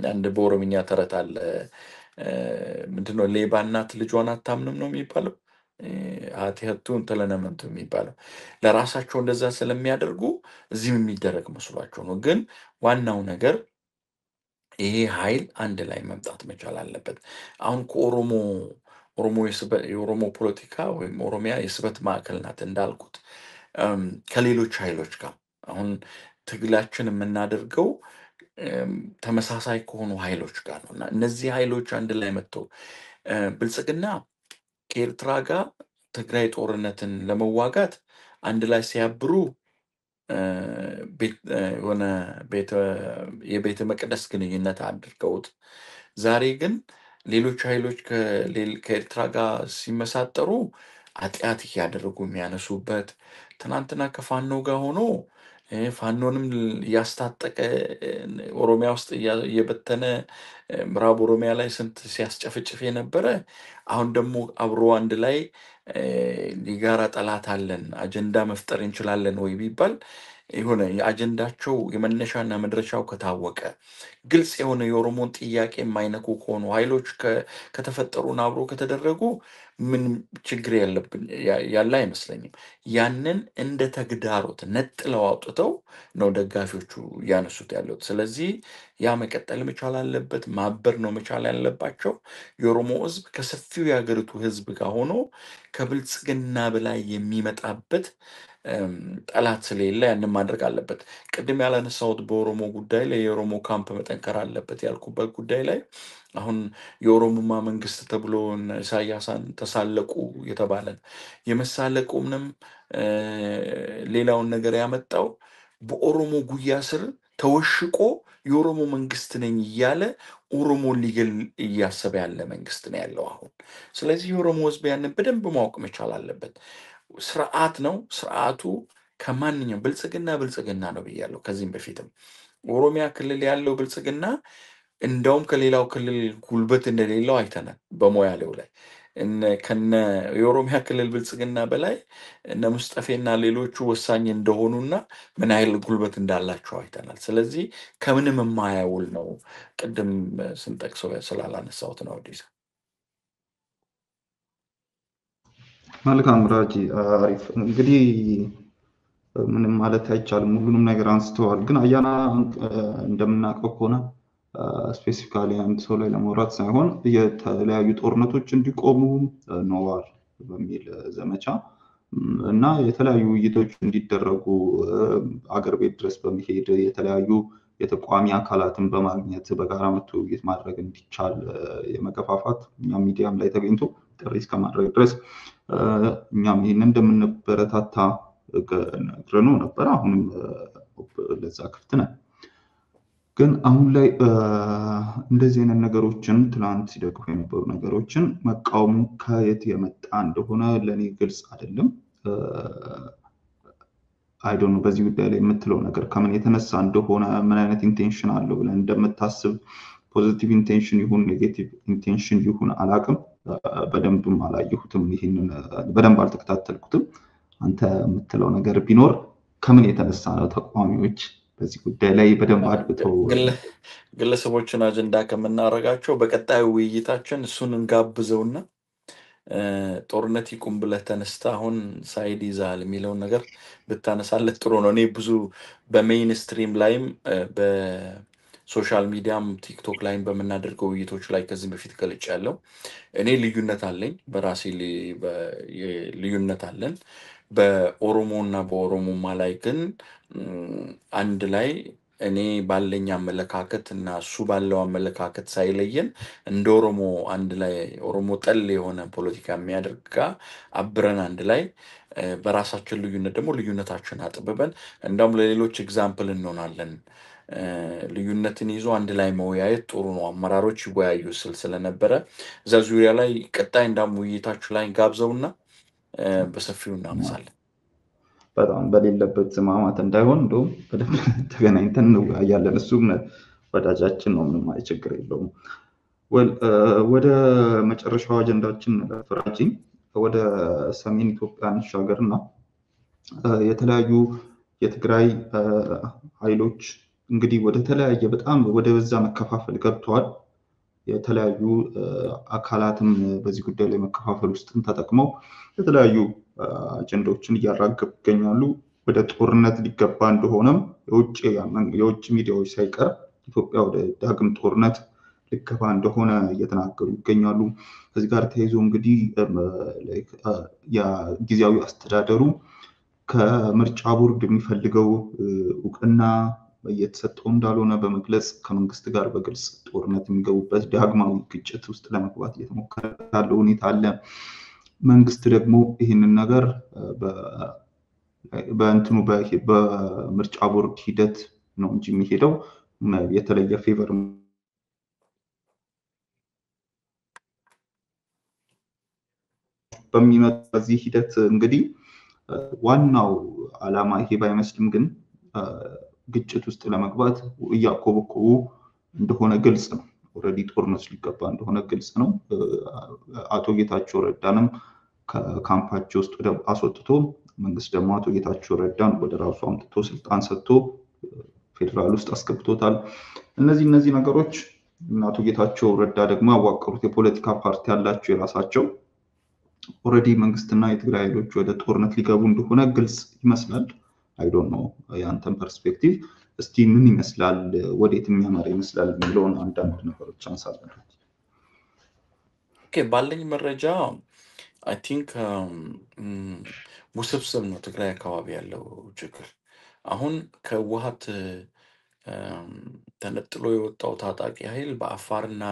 አንድ በኦሮምኛ ተረት አለ። ምንድነው? ሌባ እናት ልጇን አታምንም ነው የሚባለው። አትሄቱን ተለነመንቱ የሚባለው ለራሳቸው እንደዛ ስለሚያደርጉ እዚህም የሚደረግ መስሏቸው ነው። ግን ዋናው ነገር ይሄ ኃይል አንድ ላይ መምጣት መቻል አለበት። አሁን የኦሮሞ ፖለቲካ ወይም ኦሮሚያ የስበት ማዕከል ናት እንዳልኩት ከሌሎች ኃይሎች ጋር አሁን ትግላችን የምናደርገው ተመሳሳይ ከሆኑ ኃይሎች ጋር ነው እና እነዚህ ኃይሎች አንድ ላይ መጥተው ብልጽግና ከኤርትራ ጋር ትግራይ ጦርነትን ለመዋጋት አንድ ላይ ሲያብሩ የሆነ የቤተ መቅደስ ግንኙነት አድርገውት ዛሬ ግን ሌሎች ኃይሎች ከኤርትራ ጋር ሲመሳጠሩ ኃጢአት እያደረጉ የሚያነሱበት ትናንትና ከፋኖ ጋር ሆኖ ፋኖንም እያስታጠቀ ኦሮሚያ ውስጥ እየበተነ ምዕራብ ኦሮሚያ ላይ ስንት ሲያስጨፍጭፍ የነበረ አሁን ደግሞ አብሮ አንድ ላይ የጋራ ጠላት አለን አጀንዳ መፍጠር እንችላለን ወይ ቢባል የሆነ የአጀንዳቸው የመነሻና መድረሻው ከታወቀ ግልጽ የሆነ የኦሮሞን ጥያቄ የማይነኩ ከሆኑ ኃይሎች ከተፈጠሩና አብሮ ከተደረጉ ምን ችግር ያለ አይመስለኝም። ያንን እንደ ተግዳሮት ነጥለው አውጥተው ነው ደጋፊዎቹ እያነሱት ያሉት። ስለዚህ ያ መቀጠል መቻል አለበት፣ ማበር ነው መቻል ያለባቸው። የኦሮሞ ሕዝብ ከሰፊው የሀገሪቱ ሕዝብ ጋር ሆኖ ከብልጽግና በላይ የሚመጣበት ጠላት ስለሌለ ያንን ማድረግ አለበት። ቅድም ያላነሳሁት በኦሮሞ ጉዳይ ላይ የኦሮሞ ካምፕ መጠንከር አለበት ያልኩበት ጉዳይ ላይ አሁን የኦሮሞማ መንግስት ተብሎ ኢሳያስን ተሳለቁ የተባለ የመሳለቁ ምንም ሌላውን ነገር ያመጣው በኦሮሞ ጉያ ስር ተወሽቆ የኦሮሞ መንግስት ነኝ እያለ ኦሮሞን ሊገል እያሰበ ያለ መንግስት ነው ያለው አሁን። ስለዚህ የኦሮሞ ህዝብ ያንን በደንብ ማወቅ መቻል አለበት። ስርዓት ነው። ስርዓቱ ከማንኛውም ብልጽግና ነው ብያለሁ። ከዚህም በፊትም ኦሮሚያ ክልል ያለው ብልጽግና እንደውም ከሌላው ክልል ጉልበት እንደሌለው አይተናል። በሞያሌው ላይ ከነ የኦሮሚያ ክልል ብልጽግና በላይ እነ ሙስጠፌና ሌሎቹ ወሳኝ እንደሆኑና ምን ያህል ጉልበት እንዳላቸው አይተናል። ስለዚህ ከምንም የማያውል ነው። ቅድም ስንጠቅሰው ስላላነሳሁት ነው። አዲስ መልካም ራጂ፣ አሪፍ። እንግዲህ ምንም ማለት አይቻልም፣ ሁሉንም ነገር አንስተዋል። ግን አያና እንደምናውቀው ከሆነ ስፔሲፊካሊ አንድ ሰው ላይ ለመውራት ሳይሆን የተለያዩ ጦርነቶች እንዲቆሙ ኖዋር በሚል ዘመቻ እና የተለያዩ ውይይቶች እንዲደረጉ አገር ቤት ድረስ በመሄድ የተለያዩ የተቋሚ አካላትን በማግኘት በጋራ መቶ ውይይት ማድረግ እንዲቻል የመገፋፋት እኛም ሚዲያም ላይ ተገኝቶ ጥሪ እስከማድረግ ድረስ እኛም ይህንን እንደምንበረታታ ነግረነው ነበር። አሁንም ለዛ ክፍት ነን። ግን አሁን ላይ እንደዚህ አይነት ነገሮችን ትናንት ሲደግፉ የነበሩ ነገሮችን መቃወሙ ከየት የመጣ እንደሆነ ለእኔ ግልጽ አይደለም። አይዶን በዚህ ጉዳይ ላይ የምትለው ነገር ከምን የተነሳ እንደሆነ ምን አይነት ኢንቴንሽን አለው ብለን እንደምታስብ ፖዚቲቭ ኢንቴንሽን ይሁን ኔጌቲቭ ኢንቴንሽን ይሁን አላቅም። በደንብም አላየሁትም፣ ይህንን በደንብ አልተከታተልኩትም። አንተ የምትለው ነገር ቢኖር ከምን የተነሳ ነው ተቃዋሚዎች በዚህ ጉዳይ ላይ በደንብ አድብተው ግለሰቦችን አጀንዳ ከምናደርጋቸው በቀጣዩ ውይይታችን እሱን እንጋብዘውና ጦርነት ይቁም ብለህ ተነስተ አሁን ሳይድ ይዛል የሚለውን ነገር ብታነሳለት ጥሩ ነው። እኔ ብዙ በሜይንስትሪም ላይም በሶሻል ሚዲያም ቲክቶክ ላይም በምናደርገው ውይይቶች ላይ ከዚህም በፊት ገልጫለሁ። እኔ ልዩነት አለኝ፣ በራሴ ልዩነት አለን። በኦሮሞ እና በኦሮሞማ ላይ ግን አንድ ላይ እኔ ባለኝ አመለካከት እና እሱ ባለው አመለካከት ሳይለየን እንደ ኦሮሞ አንድ ላይ ኦሮሞ ጠል የሆነ ፖለቲካ የሚያደርግ አብረን አንድ ላይ በራሳችን ልዩነት ደግሞ ልዩነታችን አጥብበን እንደውም ለሌሎች ኤግዛምፕል እንሆናለን። ልዩነትን ይዞ አንድ ላይ መወያየት ጥሩ ነው። አመራሮች ይወያዩ ስለነበረ እዛ ዙሪያ ላይ ቀጣይ እንዳም ውይይታችሁ ላይ ጋብዘውና በሰፊው እናነሳለን። በጣም በሌለበት ዝማማት እንዳይሆን እንደውም በደንብ ተገናኝተን እንወያያለን። እሱም ወዳጃችን ነው፣ ምንም ችግር የለውም። ወደ መጨረሻው አጀንዳችን ፍራጂ ወደ ሰሜን ኢትዮጵያ እንሻገርና የተለያዩ የትግራይ ኃይሎች እንግዲህ ወደ ተለያየ በጣም ወደ በዛ መከፋፈል ገብተዋል። የተለያዩ አካላትም በዚህ ጉዳይ ላይ መከፋፈል ውስጥም ተጠቅመው የተለያዩ አጀንዳዎችን እያራገቡ ይገኛሉ። ወደ ጦርነት ሊገባ እንደሆነም የውጭ ሚዲያዎች ሳይቀር ኢትዮጵያ ወደ ዳግም ጦርነት ሊገባ እንደሆነ እየተናገሩ ይገኛሉ። ከዚህ ጋር ተያይዞ እንግዲህ የጊዜያዊ አስተዳደሩ ከምርጫ ቦርድ የሚፈልገው እውቅና እየተሰጠው እንዳልሆነ በመግለጽ ከመንግስት ጋር በግልጽ ጦርነት የሚገቡበት ዳግማዊ ግጭት ውስጥ ለመግባት እየተሞከረ ያለው ሁኔታ አለ። መንግስት ደግሞ ይህንን ነገር በእንትኑ በምርጫ ቦርድ ሂደት ነው እንጂ የሚሄደው የተለየ ፌቨር በሚመጣ በዚህ ሂደት እንግዲህ ዋናው ዓላማ ይሄ ባይመስልም ግን ግጭት ውስጥ ለመግባት እያኮበኮቡ እንደሆነ ግልጽ ነው። ኦልሬዲ ጦርነት ሊገባ እንደሆነ ግልጽ ነው። አቶ ጌታቸው ረዳንም ከካምፓቸው ውስጥ አስወጥቶ መንግስት ደግሞ አቶ ጌታቸው ረዳን ወደ ራሱ አምጥቶ ስልጣን ሰጥቶ ፌዴራል ውስጥ አስገብቶታል። እነዚህ ነገሮች እና አቶ ጌታቸው ረዳ ደግሞ ያዋቀሩት የፖለቲካ ፓርቲ ያላቸው የራሳቸው ኦልሬዲ መንግስትና የትግራይ ኃይሎች ወደ ጦርነት ሊገቡ እንደሆነ ግልጽ ይመስላል። አይዶን ነው የአንተን ፐርስፔክቲቭ እስቲ ምን ይመስላል፣ ወዴት የሚያመራ ይመስላል የሚለውን አንዳንድ ነገሮች አንሳለን። ባለኝ መረጃ አይ ቲንክ ውስብስብ ነው ትግራይ አካባቢ ያለው ችግር። አሁን ከህወሓት ተነጥሎ የወጣው ታጣቂ ኃይል በአፋርና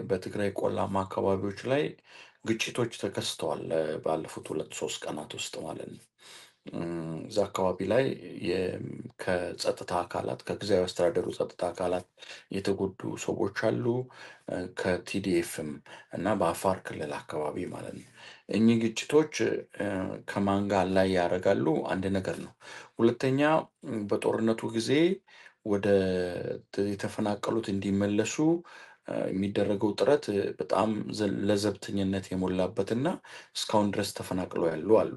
በትግራይ ቆላማ አካባቢዎች ላይ ግጭቶች ተከስተዋል ባለፉት 2-3 ቀናት ውስጥ ማለት ነው። እዛ አካባቢ ላይ ከጸጥታ አካላት ከጊዜያዊ አስተዳደሩ ጸጥታ አካላት የተጎዱ ሰዎች አሉ፣ ከቲዲኤፍም እና በአፋር ክልል አካባቢ ማለት ነው። እኚህ ግጭቶች ከማን ጋር ላይ ያደርጋሉ? አንድ ነገር ነው። ሁለተኛ በጦርነቱ ጊዜ ወደ የተፈናቀሉት እንዲመለሱ የሚደረገው ጥረት በጣም ለዘብተኝነት የሞላበትና እስካሁን ድረስ ተፈናቅለው ያሉ አሉ።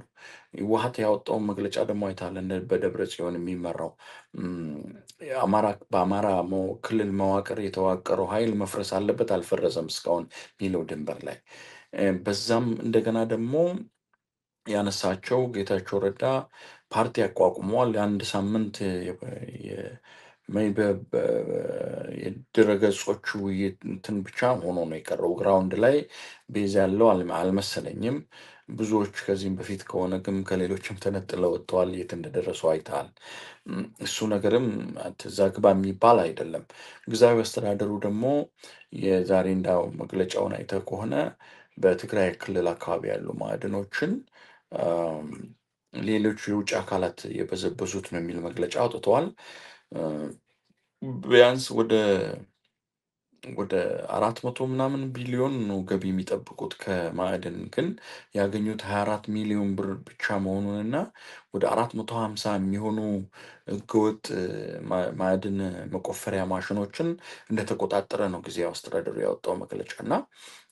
ህወሓት ያወጣውን መግለጫ ደግሞ አይተሃል። በደብረ ጽዮን የሚመራው በአማራ ክልል መዋቅር የተዋቀረው ኃይል መፍረስ አለበት፣ አልፈረሰም እስካሁን የሚለው ድንበር ላይ። በዛም እንደገና ደግሞ ያነሳቸው ጌታቸው ረዳ ፓርቲ አቋቁመዋል። የአንድ ሳምንት የድረገጾቹ እንትን ብቻ ሆኖ ነው የቀረው። ግራውንድ ላይ ቤዝ ያለው አልመሰለኝም። ብዙዎች ከዚህም በፊት ከሆነ ግን ከሌሎችም ተነጥለው ወጥተዋል። የት እንደደረሱ አይተሃል። እሱ ነገርም እዛ ግባ የሚባል አይደለም። ጊዜያዊ አስተዳደሩ ደግሞ የዛሬ እንዳው መግለጫውን አይተህ ከሆነ በትግራይ ክልል አካባቢ ያሉ ማዕድኖችን ሌሎች የውጭ አካላት የበዘበዙት ነው የሚል መግለጫ አውጥተዋል። ቢያንስ ወደ 400 ምናምን ቢሊዮን ነው ገቢ የሚጠብቁት ከማዕድን፣ ግን ያገኙት 24 ሚሊዮን ብር ብቻ መሆኑንና ወደ 450 የሚሆኑ ህገወጥ ማዕድን መቆፈሪያ ማሽኖችን እንደተቆጣጠረ ነው ጊዜያዊ አስተዳደሩ ያወጣው መግለጫ። እና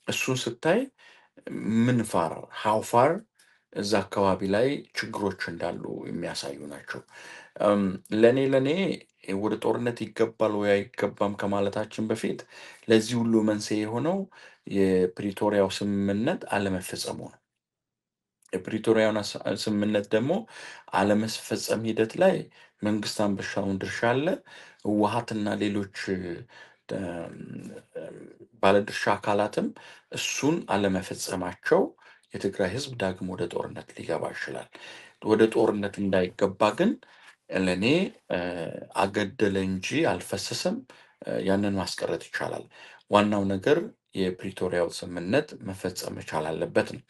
እሱን ስታይ ሀውፋር እዛ አካባቢ ላይ ችግሮች እንዳሉ የሚያሳዩ ናቸው። ለእኔ ወደ ጦርነት ይገባል ወይ አይገባም ከማለታችን በፊት ለዚህ ሁሉ መንስኤ የሆነው የፕሪቶሪያው ስምምነት አለመፈጸሙ ነው። የፕሪቶሪያውን ስምምነት ደግሞ አለመፈጸም ሂደት ላይ መንግስት አንበሻውን ድርሻ አለ። ህወሓትና ሌሎች ባለድርሻ አካላትም እሱን አለመፈጸማቸው የትግራይ ህዝብ ዳግም ወደ ጦርነት ሊገባ ይችላል። ወደ ጦርነት እንዳይገባ ግን ለእኔ አገደለ እንጂ አልፈሰሰም። ያንን ማስቀረት ይቻላል። ዋናው ነገር የፕሪቶሪያው ስምምነት መፈጸም መቻል አለበት ነው።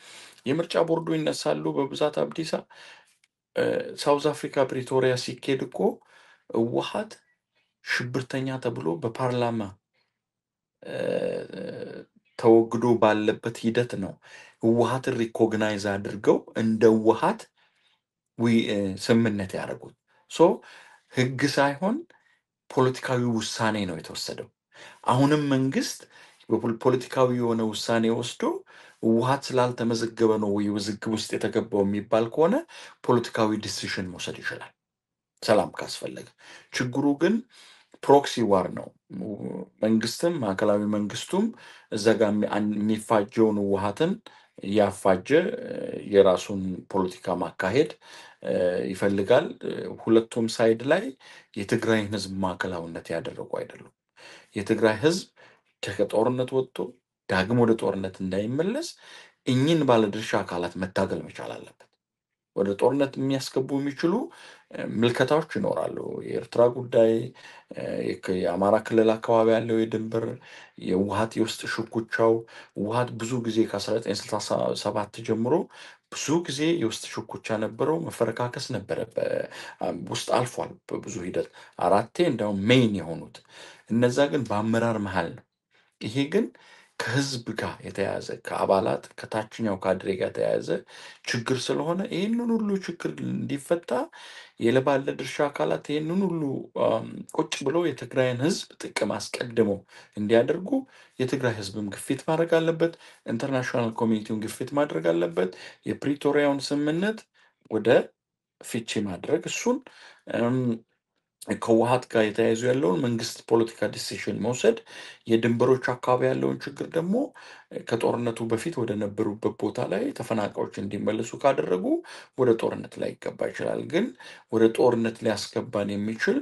የምርጫ ቦርዱ ይነሳሉ በብዛት አብዲሳ። ሳውዝ አፍሪካ ፕሪቶሪያ ሲኬድ እኮ ህወሓት ሽብርተኛ ተብሎ በፓርላማ ተወግዶ ባለበት ሂደት ነው ህወሓትን ሪኮግናይዝ አድርገው እንደ ህወሓት ስምምነት ያደረጉት። ህግ ሳይሆን ፖለቲካዊ ውሳኔ ነው የተወሰደው። አሁንም መንግስት ፖለቲካዊ የሆነ ውሳኔ ወስዶ ህወሓት ስላልተመዘገበ ነው ወይ ውዝግብ ውስጥ የተገባው የሚባል ከሆነ ፖለቲካዊ ዲሲሽን መውሰድ ይችላል ሰላም ካስፈለገ። ችግሩ ግን ፕሮክሲ ዋር ነው። መንግስትም ማዕከላዊ መንግስቱም እዛ ጋር የሚፋጀውን ህወሓትን እያፋጀ የራሱን ፖለቲካ ማካሄድ ይፈልጋል። ሁለቱም ሳይድ ላይ የትግራይን ህዝብ ማዕከላዊነት ያደረጉ አይደሉም። የትግራይ ህዝብ ከጦርነት ወጥቶ ዳግም ወደ ጦርነት እንዳይመለስ እኚህን ባለድርሻ አካላት መታገል መቻል አለበት። ወደ ጦርነት የሚያስገቡ የሚችሉ ምልከታዎች ይኖራሉ። የኤርትራ ጉዳይ፣ የአማራ ክልል አካባቢ ያለው የድንበር፣ የውሃት የውስጥ ሽኩቻው። ውሃት ብዙ ጊዜ ከ1967 ጀምሮ ብዙ ጊዜ የውስጥ ሽኩቻ ነበረው፣ መፈረካከስ ነበረ፣ ውስጥ አልፏል በብዙ ሂደት 4 እንዲያውም ሜይን የሆኑት እነዛ ግን በአመራር መሀል ነው። ይሄ ግን ከህዝብ ጋር የተያያዘ ከአባላት ከታችኛው ካድሬ ጋር የተያያዘ ችግር ስለሆነ ይህንን ሁሉ ችግር እንዲፈታ የባለ ድርሻ አካላት ይህንን ሁሉ ቁጭ ብለው የትግራይን ህዝብ ጥቅም አስቀድመው እንዲያደርጉ የትግራይ ህዝብም ግፊት ማድረግ አለበት። ኢንተርናሽናል ኮሚኒቲውን ግፊት ማድረግ አለበት። የፕሪቶሪያውን ስምምነት ወደ ፍቺ ማድረግ እሱን ከውሃት ጋር የተያይዙ ያለውን መንግስት ፖለቲካ ዲሲሽን መውሰድ፣ የድንበሮች አካባቢ ያለውን ችግር ደግሞ ከጦርነቱ በፊት ወደ ነበሩበት ቦታ ላይ ተፈናቃዮች እንዲመለሱ ካደረጉ ወደ ጦርነት ላይ ይገባ ይችላል። ግን ወደ ጦርነት ሊያስገባን የሚችል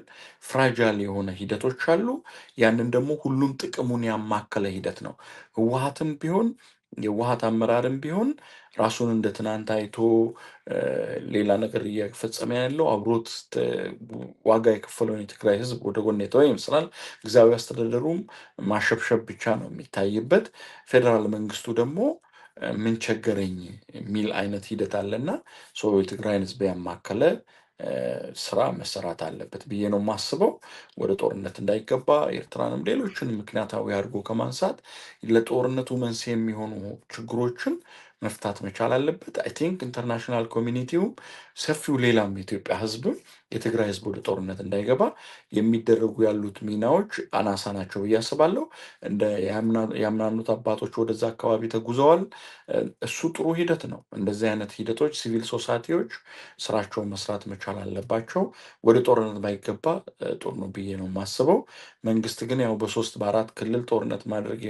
ፍራጃል የሆነ ሂደቶች አሉ። ያንን ደግሞ ሁሉም ጥቅሙን ያማከለ ሂደት ነው። ህወሀትም ቢሆን የህወሀት አመራርም ቢሆን ራሱን እንደ ትናንት አይቶ ሌላ ነገር እየፈጸመ ያለው አብሮት ዋጋ የከፈለውን የትግራይ ህዝብ ወደ ጎን የተወ ይመስላል። ጊዜያዊ አስተዳደሩም ማሸብሸብ ብቻ ነው የሚታይበት። ፌዴራል መንግስቱ ደግሞ ምን ቸገረኝ የሚል አይነት ሂደት አለና የትግራይን ህዝብ ያማከለ ስራ መሰራት አለበት ብዬ ነው የማስበው። ወደ ጦርነት እንዳይገባ ኤርትራንም ሌሎችን ምክንያታዊ አድርጎ ከማንሳት ለጦርነቱ መንስኤ የሚሆኑ ችግሮችን መፍታት መቻል አለበት። አይ ቲንክ ኢንተርናሽናል ኮሚኒቲው ሰፊው ሌላም የኢትዮጵያ ህዝብም የትግራይ ህዝብ ወደ ጦርነት እንዳይገባ የሚደረጉ ያሉት ሚናዎች አናሳ ናቸው ብዬ አስባለሁ። እንደ ያምናኑት አባቶች ወደዛ አካባቢ ተጉዘዋል። እሱ ጥሩ ሂደት ነው። እንደዚህ አይነት ሂደቶች ሲቪል ሶሳይቲዎች ስራቸውን መስራት መቻል አለባቸው። ወደ ጦርነት ባይገባ ጥሩ ነው ብዬ ነው የማስበው። መንግስት ግን ያው በ3 በ4 ክልል ጦርነት ማድረግ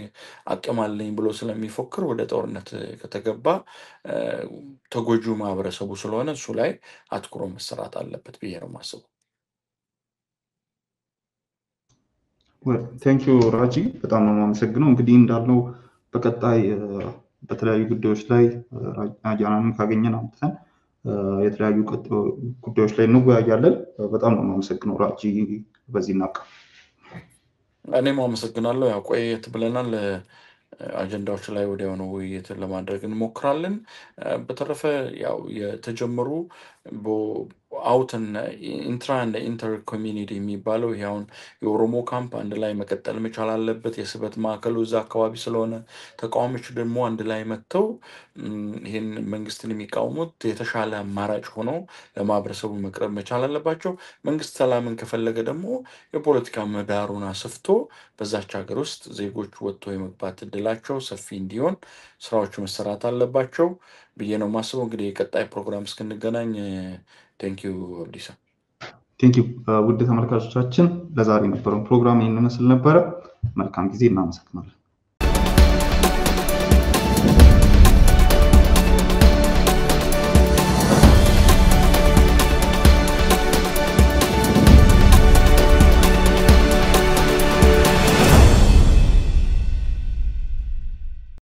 አቅም አለኝ ብሎ ስለሚፎክር ወደ ጦርነት ከተገባ ተጎጂው ማህበረሰቡ ስለሆነ እሱ ላይ አትኩሮ መሰራት አለበት ብዬ ነው የማስበው። ቴንኪዩ ራጂ፣ በጣም ነው የማመሰግነው። እንግዲህ እንዳልነው በቀጣይ በተለያዩ ጉዳዮች ላይ አጃናንም ካገኘን አምጥተን የተለያዩ ጉዳዮች ላይ እንወያያለን። በጣም ነው የማመሰግነው ራጂ። በዚህ እናብቃ። እኔም አመሰግናለሁ። ያው ቆየት ብለናል። አጀንዳዎች ላይ ወዲያውኑ ውይይትን ለማድረግ እንሞክራለን። በተረፈ ያው የተጀመሩ አውትን ኢንትራ እንደ ኢንተር ኮሚኒቲ የሚባለው ይሄ አሁን የኦሮሞ ካምፕ አንድ ላይ መቀጠል መቻል አለበት። የስበት ማዕከሉ እዛ አካባቢ ስለሆነ ተቃዋሚዎች ደግሞ አንድ ላይ መጥተው ይህን መንግስትን የሚቃወሙት የተሻለ አማራጭ ሆነው ለማህበረሰቡ መቅረብ መቻል አለባቸው። መንግስት ሰላምን ከፈለገ ደግሞ የፖለቲካ ምህዳሩን አስፍቶ በዛች ሀገር ውስጥ ዜጎች ወጥቶ የመግባት እድላቸው ሰፊ እንዲሆን ስራዎች መሰራት አለባቸው ብዬ ነው የማስበው። እንግዲህ የቀጣይ ፕሮግራም እስክንገናኝ ቴንኪዩ አብዲሳ። ቴንኪዩ ውድ ተመልካቾቻችን፣ ለዛሬ የነበረውን ፕሮግራም ይህን መስል ነበረ። መልካም ጊዜ። እናመሰግናለን።